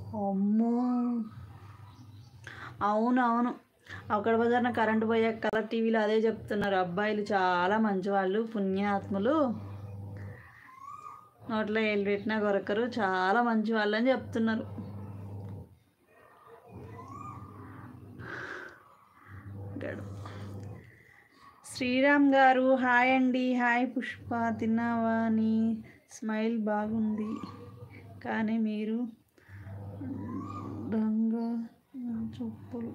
అమ్మో! అవునవును. అక్కడ బజార్‌న కరెంట్ పోయాక కలర్ టీవీలో అదే చెప్తున్నారు. అబ్బాయిలు చాలా మంచివాళ్ళు, పుణ్యాత్ములు. నోట్లో ఏళ్ళు పెట్టినా కొరకరు. చాలా మంచివాళ్ళని చెప్తున్నారు. గడు శ్రీరామ్ గారు హాయ్ అండి. హాయ్ పుష్ప, తిన్నావా? నీ స్మైల్ బాగుంది కానీ మీరు రంగా చెప్పులు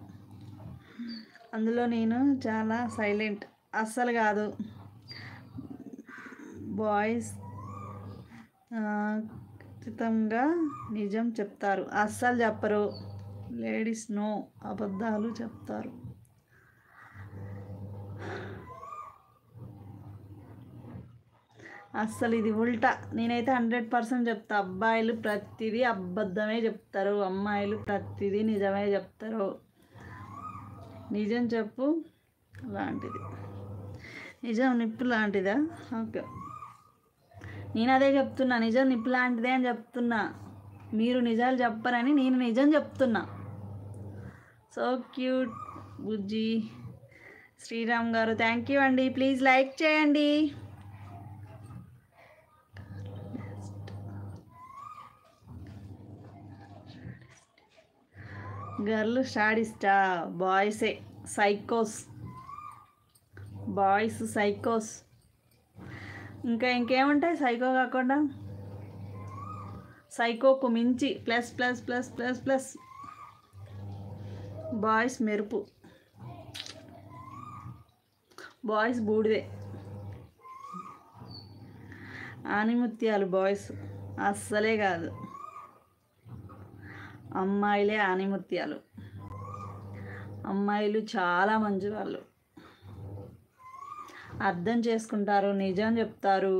అందులో నేను చాలా సైలెంట్. అస్సలు కాదు బాయ్స్ ఖచ్చితంగా నిజం చెప్తారు, అస్సలు చెప్పరు. లేడీస్ నో అబద్ధాలు చెప్తారు. అస్సలు ఇది ఉల్టా. నేనైతే 100% చెప్తా. అబ్బాయిలు ప్రతిదీ అబద్ధమే చెప్తారు, అమ్మాయిలు ప్రతిదీ నిజమే చెప్తారు. నిజం చెప్పు లాంటిది, నిజం నిప్పు లాంటిదా? ఓకే, నేను అదే చెప్తున్నా. నిజం నిప్పు లాంటిదే అని చెప్తున్నా. మీరు నిజాలు చెప్పరని నేను నిజం చెప్తున్నా. సో క్యూట్ బుజ్జి. శ్రీరామ్ గారు థ్యాంక్ యూ అండి. ప్లీజ్ లైక్ చేయండి. గర్ల్ స్టాడిస్టా? బాయ్సే సైకోస్, బాయ్స్ సైకోస్. ఇంకేముంటాయి సైకో కాకుండా? సైకోకు మించి plus plus plus plus plus boys మెరుపు, బాయ్స్ బూడిదే. ఆనిముత్యాలు బాయ్స్ అస్సలే కాదు, అమ్మాయిలే ఆనిముత్యాలు. అమ్మాయిలు చాలా మంచి వాళ్ళు, అర్థం చేసుకుంటారు, నిజం చెప్తారు.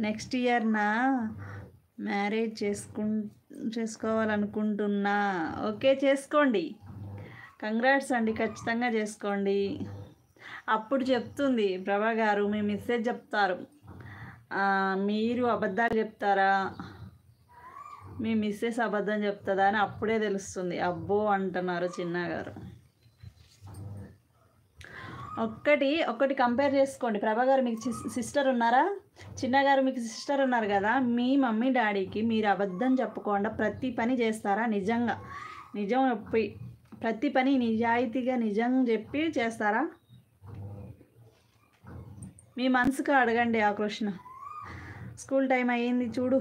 నెక్స్ట్ ఇయర్ నా మ్యారేజ్ చేసుకోవాలనుకుంటున్నా. ఓకే, చేసుకోండి. కంగ్రాట్స్ అండి, ఖచ్చితంగా చేసుకోండి. అప్పుడు చెప్తుంది ప్రభా గారు, మీ మెసేజ్ చెప్తారు. మీరు అబద్ధాలు చెప్తారా, మీ మిస్సెస్ అబద్ధం చెప్తుందా అని అప్పుడే తెలుస్తుంది. అబ్బో అంటున్నారు చిన్నగారు. ఒక్కటి కంపేర్ చేసుకోండి. ప్రభాగారు మీకు సిస్టర్ ఉన్నారా? చిన్నగారు మీకు సిస్టర్ ఉన్నారు కదా. మీ మమ్మీ డాడీకి మీరు అబద్ధం చెప్పకుండా ప్రతి పని చేస్తారా? నిజంగా నిజం చెప్పి ప్రతి పని నిజాయితీగా నిజం చెప్పి చేస్తారా? మీ మనసుకు అడగండి ఆ ప్రశ్న. స్కూల్ టైం అయ్యింది చూడు.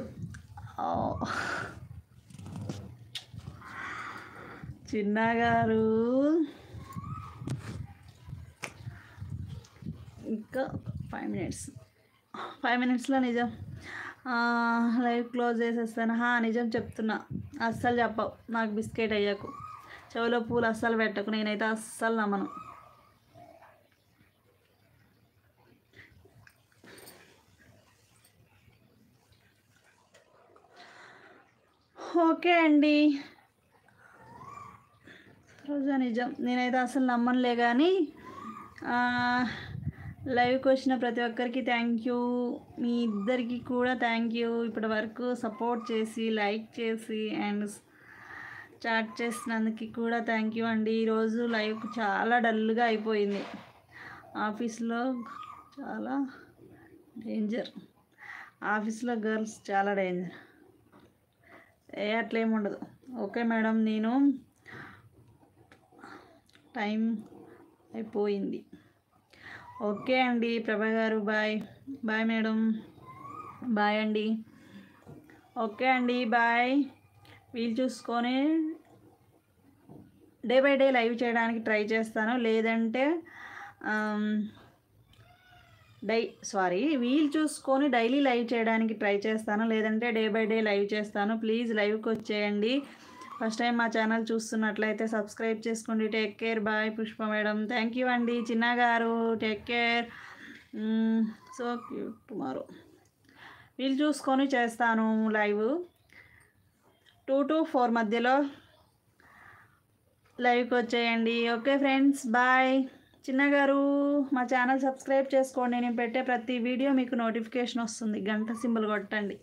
చిన్నగారు ఇంకా 5 మినిట్స్లో నిజం లైవ్ క్లోజ్ చేసేస్తాను. నిజం చెప్తున్నా, అస్సలు చెప్పవు. నాకు బిస్కెట్ అయ్యాకు, చెవిలో పూలు అస్సలు పెట్టకు. నేనైతే అస్సలు నమ్మను. ఓకే అండి, రోజా నిజం. నేనైతే అసలు నమ్మనులే. కానీ లైవ్కి వచ్చిన ప్రతి ఒక్కరికి థ్యాంక్ యూ. మీ ఇద్దరికి కూడా థ్యాంక్ యూ. ఇప్పటి వరకు సపోర్ట్ చేసి లైక్ చేసి అండ్ చాట్ చేసినందుకు కూడా థ్యాంక్ యూ అండి. ఈరోజు లైవ్ చాలా డల్గా అయిపోయింది. ఆఫీస్లో చాలా డేంజర్, ఆఫీస్లో గర్ల్స్ చాలా డేంజర్. అట్లేముండదు. ఓకే మేడం, నేను టైం అయిపోయింది. ఓకే అండి ప్రభా గారు, బాయ్. బాయ్ మేడం, బాయ్ అండి. ఓకే అండి, బాయ్. వీలు చూసుకొని డే బై డే లైవ్ చేయడానికి ట్రై చేస్తాను, లేదంటే వీలు చూసుకొని డైలీ లైవ్ చేయడానికి ట్రై చేస్తాను, లేదంటే డే బై డే లైవ్ చేస్తాను. ప్లీజ్ లైవ్కి వచ్చేయండి. ఫస్ట్ టైం మా ఛానల్ చూస్తున్నట్లయితే సబ్స్క్రైబ్ చేసుకోండి. Take care, bye. Pushpa madam thank you అండి. చిన్నగారు take care. So cute. Tomorrow వీలు చూసుకొని చేస్తాను లైవ్. 2 to 4 మధ్యలో లైవ్కి వచ్చేయండి. Okay friends, bye. చిన్నగారు మా ఛానల్ సబ్స్క్రైబ్ చేసుకోండి. నేను పెట్టే ప్రతి వీడియో మీకు నోటిఫికేషన్ వస్తుంది. గంట సింబల్ కొట్టండి.